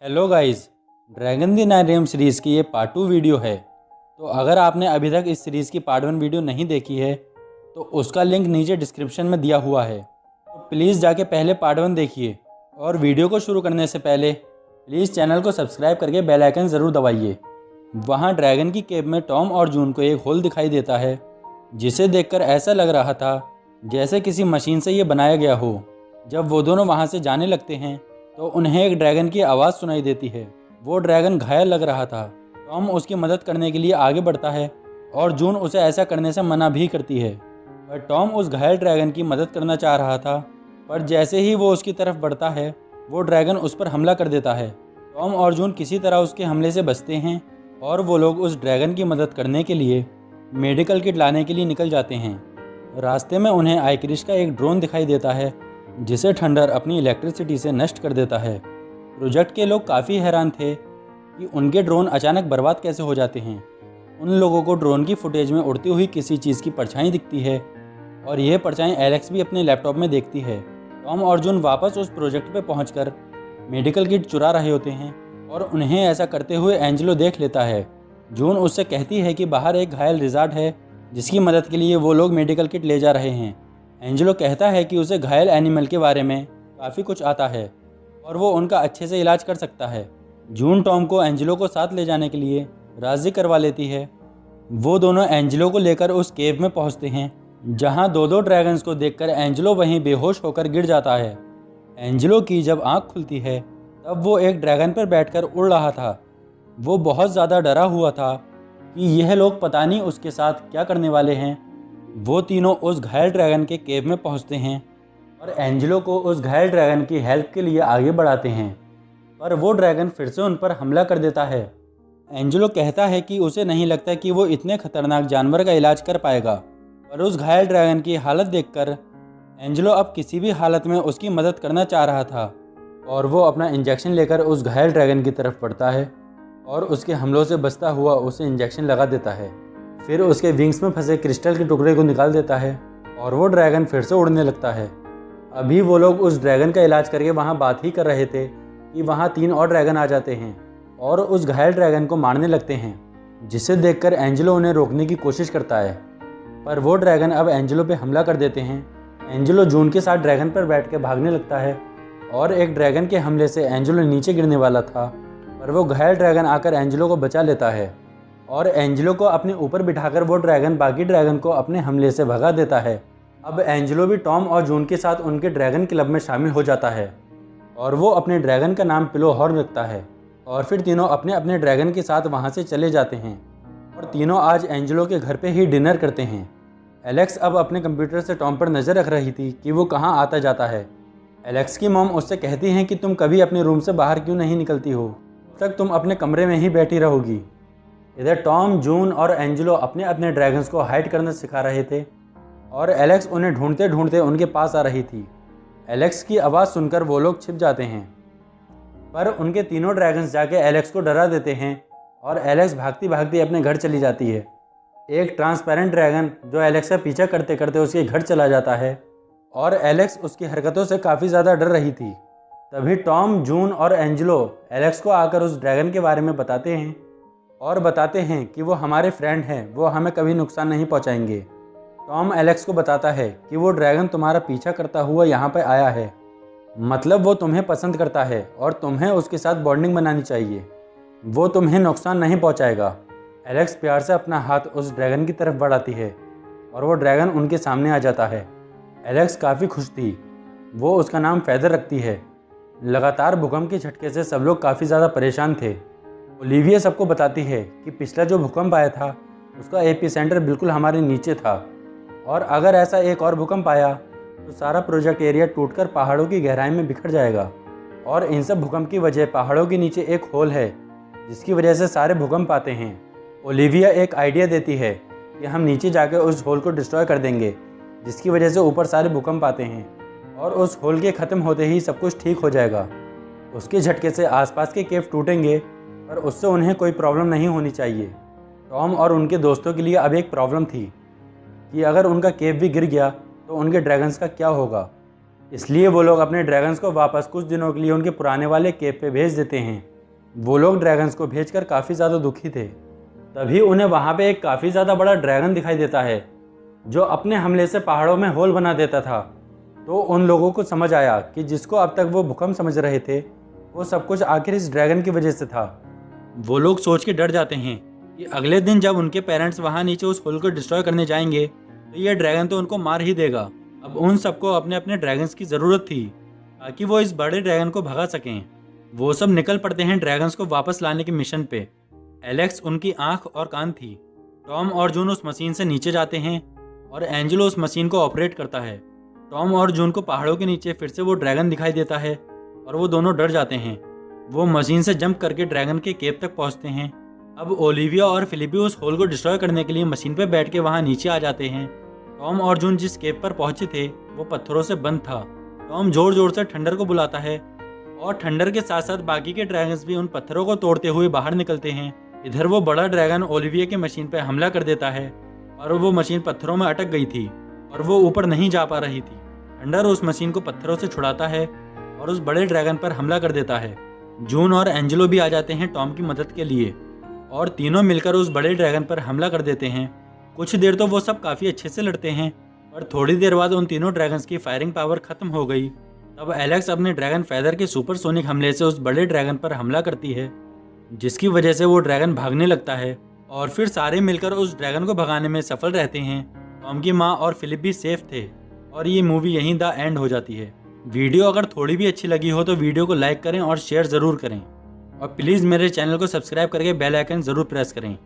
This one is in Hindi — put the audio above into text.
हेलो गाइस, ड्रैगन दी नाइन रेम सीरीज़ की ये पार्ट 2 वीडियो है। तो अगर आपने अभी तक इस सीरीज़ की पार्ट 1 वीडियो नहीं देखी है तो उसका लिंक नीचे डिस्क्रिप्शन में दिया हुआ है। तो प्लीज़ जाके पहले पार्ट 1 देखिए और वीडियो को शुरू करने से पहले प्लीज़ चैनल को सब्सक्राइब करके बेल आइकन ज़रूर दबाइए। वहाँ ड्रैगन की केव में टॉम और जून को एक होल दिखाई देता है जिसे देखकर ऐसा लग रहा था जैसे किसी मशीन से ये बनाया गया हो। जब वो दोनों वहाँ से जाने लगते हैं तो उन्हें एक ड्रैगन की आवाज़ सुनाई देती है। वो ड्रैगन घायल लग रहा था। टॉम उसकी मदद करने के लिए आगे बढ़ता है और जून उसे ऐसा करने से मना भी करती है। पर टॉम उस घायल ड्रैगन की मदद करना चाह रहा था, पर जैसे ही वो उसकी तरफ बढ़ता है वो ड्रैगन उस पर हमला कर देता है। टॉम और जून किसी तरह उसके हमले से बचते हैं और वो लोग उस ड्रैगन की मदद करने के लिए मेडिकल किट लाने के लिए निकल जाते हैं। रास्ते में उन्हें आइक्रिश का एक ड्रोन दिखाई देता है जिसे थंडर अपनी इलेक्ट्रिसिटी से नष्ट कर देता है। प्रोजेक्ट के लोग काफ़ी हैरान थे कि उनके ड्रोन अचानक बर्बाद कैसे हो जाते हैं। उन लोगों को ड्रोन की फुटेज में उड़ती हुई किसी चीज़ की परछाई दिखती है और यह परछाई एलेक्स भी अपने लैपटॉप में देखती है। टॉम और जून वापस उस प्रोजेक्ट पर पहुंचकर मेडिकल किट चुरा रहे होते हैं और उन्हें ऐसा करते हुए एंजेलो देख लेता है। जून उससे कहती है कि बाहर एक घायल रिजार्ड है जिसकी मदद के लिए वो लोग मेडिकल किट ले जा रहे हैं। एंजेलो कहता है कि उसे घायल एनिमल के बारे में काफ़ी कुछ आता है और वो उनका अच्छे से इलाज कर सकता है। जून टॉम को एंजेलो को साथ ले जाने के लिए राज़ी करवा लेती है। वो दोनों एंजेलो को लेकर उस केव में पहुंचते हैं जहां दो ड्रैगन्स को देखकर एंजेलो वहीं बेहोश होकर गिर जाता है। एंजेलो की जब आँख खुलती है तब वो एक ड्रैगन पर बैठकर उड़ रहा था। वो बहुत ज़्यादा डरा हुआ था कि यह लोग पता नहीं उसके साथ क्या करने वाले हैं। वो तीनों उस घायल ड्रैगन के केव में पहुंचते हैं और एंजेलो को उस घायल ड्रैगन की हेल्प के लिए आगे बढ़ाते हैं, पर वो ड्रैगन फिर से उन पर हमला कर देता है। एंजेलो कहता है कि उसे नहीं लगता कि वो इतने खतरनाक जानवर का इलाज कर पाएगा, पर उस घायल ड्रैगन की हालत देखकर एंजेलो अब किसी भी हालत में उसकी मदद करना चाह रहा था और वो अपना इंजेक्शन लेकर उस घायल ड्रैगन की तरफ बढ़ता है और उसके हमलों से बचता हुआ उसे इंजेक्शन लगा देता है। फिर उसके विंग्स में फंसे क्रिस्टल के टुकड़े को निकाल देता है और वो ड्रैगन फिर से उड़ने लगता है। अभी वो लोग उस ड्रैगन का इलाज करके वहाँ बात ही कर रहे थे कि वहाँ 3 और ड्रैगन आ जाते हैं और उस घायल ड्रैगन को मारने लगते हैं, जिसे देखकर एंजेलो उन्हें रोकने की कोशिश करता है, पर वो ड्रैगन अब एंजेलो पे हमला कर देते हैं। एंजेलो जून के साथ ड्रैगन पर बैठ के भागने लगता है और एक ड्रैगन के हमले से एंजेलो नीचे गिरने वाला था, पर वो घायल ड्रैगन आकर एंजेलो को बचा लेता है और एंजेलो को अपने ऊपर बिठाकर वो ड्रैगन बाकी ड्रैगन को अपने हमले से भगा देता है। अब एंजेलो भी टॉम और जून के साथ उनके ड्रैगन क्लब में शामिल हो जाता है और वो अपने ड्रैगन का नाम पिलो हॉर्न रखता है और फिर तीनों अपने अपने ड्रैगन के साथ वहाँ से चले जाते हैं और तीनों आज एंजेलो के घर पे ही डिनर करते हैं। एलेक्स अब अपने कंप्यूटर से टॉम पर नज़र रख रही थी कि वो कहाँ आता जाता है। एलेक्स की मॉम उससे कहती हैं कि तुम कभी अपने रूम से बाहर क्यों नहीं निकलती हो, तब तक तुम अपने कमरे में ही बैठी रहोगी। इधर टॉम, जून और एंजेलो अपने अपने ड्रैगन्स को हाइड करना सिखा रहे थे और एलेक्स उन्हें ढूंढते ढूंढते उनके पास आ रही थी। एलेक्स की आवाज़ सुनकर वो लोग छिप जाते हैं, पर उनके तीनों ड्रैगन्स जाके एलेक्स को डरा देते हैं और एलेक्स भागती भागती अपने घर चली जाती है। एक ट्रांसपेरेंट ड्रैगन जो एलेक्स का पीछा करते करते उसके घर चला जाता है और एलेक्स उसकी हरकतों से काफ़ी ज़्यादा डर रही थी। तभी टॉम, जून और एंजेलो एलेक्स को आकर उस ड्रैगन के बारे में बताते हैं और बताते हैं कि वो हमारे फ्रेंड हैं, वो हमें कभी नुकसान नहीं पहुंचाएंगे। टॉम एलेक्स को बताता है कि वो ड्रैगन तुम्हारा पीछा करता हुआ यहाँ पर आया है, मतलब वो तुम्हें पसंद करता है और तुम्हें उसके साथ बॉन्डिंग बनानी चाहिए, वो तुम्हें नुकसान नहीं पहुंचाएगा। एलेक्स प्यार से अपना हाथ उस ड्रैगन की तरफ बढ़ाती है और वो ड्रैगन उनके सामने आ जाता है। एलेक्स काफ़ी खुश थी। वो उसका नाम फेदर रखती है। लगातार भूकंप के झटके से सब लोग काफ़ी ज़्यादा परेशान थे। ओलिविया सबको बताती है कि पिछला जो भूकंप आया था उसका एपिसेंटर बिल्कुल हमारे नीचे था और अगर ऐसा एक और भूकंप आया तो सारा प्रोजेक्ट एरिया टूटकर पहाड़ों की गहराई में बिखर जाएगा और इन सब भूकंप की वजह पहाड़ों के नीचे एक होल है जिसकी वजह से सारे भूकंप आते हैं। ओलिविया एक आइडिया देती है कि हम नीचे जाकर उस होल को डिस्ट्रॉय कर देंगे जिसकी वजह से ऊपर सारे भूकंप आते हैं और उस होल के ख़त्म होते ही सब कुछ ठीक हो जाएगा। उसके झटके से आसपास के केव टूटेंगे पर उससे उन्हें कोई प्रॉब्लम नहीं होनी चाहिए। टॉम और उनके दोस्तों के लिए अब एक प्रॉब्लम थी कि अगर उनका केव भी गिर गया तो उनके ड्रैगन्स का क्या होगा। इसलिए वो लोग अपने ड्रैगन्स को वापस कुछ दिनों के लिए उनके पुराने वाले केव पे भेज देते हैं। वो लोग ड्रैगन्स को भेजकर काफ़ी ज़्यादा दुखी थे। तभी उन्हें वहाँ पे एक काफ़ी ज़्यादा बड़ा ड्रैगन दिखाई देता है जो अपने हमले से पहाड़ों में होल बना देता था। तो उन लोगों को समझ आया कि जिसको अब तक वो भूकंप समझ रहे थे वो सब कुछ आखिर इस ड्रैगन की वजह से था। वो लोग सोच के डर जाते हैं कि अगले दिन जब उनके पेरेंट्स वहाँ नीचे उस होल को डिस्ट्रॉय करने जाएंगे तो ये ड्रैगन तो उनको मार ही देगा। अब उन सबको अपने अपने ड्रैगन्स की ज़रूरत थी ताकि वो इस बड़े ड्रैगन को भगा सकें। वो सब निकल पड़ते हैं ड्रैगन्स को वापस लाने के मिशन पे। एलेक्स उनकी आंख और कान थी। टॉम और जून उस मशीन से नीचे जाते हैं और एंजेलो उस मशीन को ऑपरेट करता है। टॉम और जून को पहाड़ों के नीचे फिर से वो ड्रैगन दिखाई देता है और वो दोनों डर जाते हैं। वो मशीन से जंप करके ड्रैगन के केव तक पहुंचते हैं। अब ओलिविया और फिलिपी उस होल को डिस्ट्रॉय करने के लिए मशीन पर बैठ के वहाँ नीचे आ जाते हैं। टॉम और जून जिस केव पर पहुंचे थे वो पत्थरों से बंद था। टॉम जोर जोर से थंडर को बुलाता है और थंडर के साथ साथ बाकी के ड्रैगन्स भी उन पत्थरों को तोड़ते हुए बाहर निकलते हैं। इधर वो बड़ा ड्रैगन ओलिविया की मशीन पर हमला कर देता है और वो मशीन पत्थरों में अटक गई थी और वो ऊपर नहीं जा पा रही थी। थंडर उस मशीन को पत्थरों से छुड़ाता है और उस बड़े ड्रैगन पर हमला कर देता है। जून और एंजेलो भी आ जाते हैं टॉम की मदद के लिए और तीनों मिलकर उस बड़े ड्रैगन पर हमला कर देते हैं। कुछ देर तो वो सब काफ़ी अच्छे से लड़ते हैं पर थोड़ी देर बाद उन तीनों ड्रैगन्स की फायरिंग पावर खत्म हो गई। तब एलेक्स अपने ड्रैगन फेदर के सुपरसोनिक हमले से उस बड़े ड्रैगन पर हमला करती है जिसकी वजह से वो ड्रैगन भागने लगता है और फिर सारे मिलकर उस ड्रैगन को भगाने में सफल रहते हैं। टॉम की माँ और फिलिप भी सेफ थे और ये मूवी यहीं द एंड हो जाती है। वीडियो अगर थोड़ी भी अच्छी लगी हो तो वीडियो को लाइक करें और शेयर ज़रूर करें और प्लीज़ मेरे चैनल को सब्सक्राइब करके बेल आइकन ज़रूर प्रेस करें।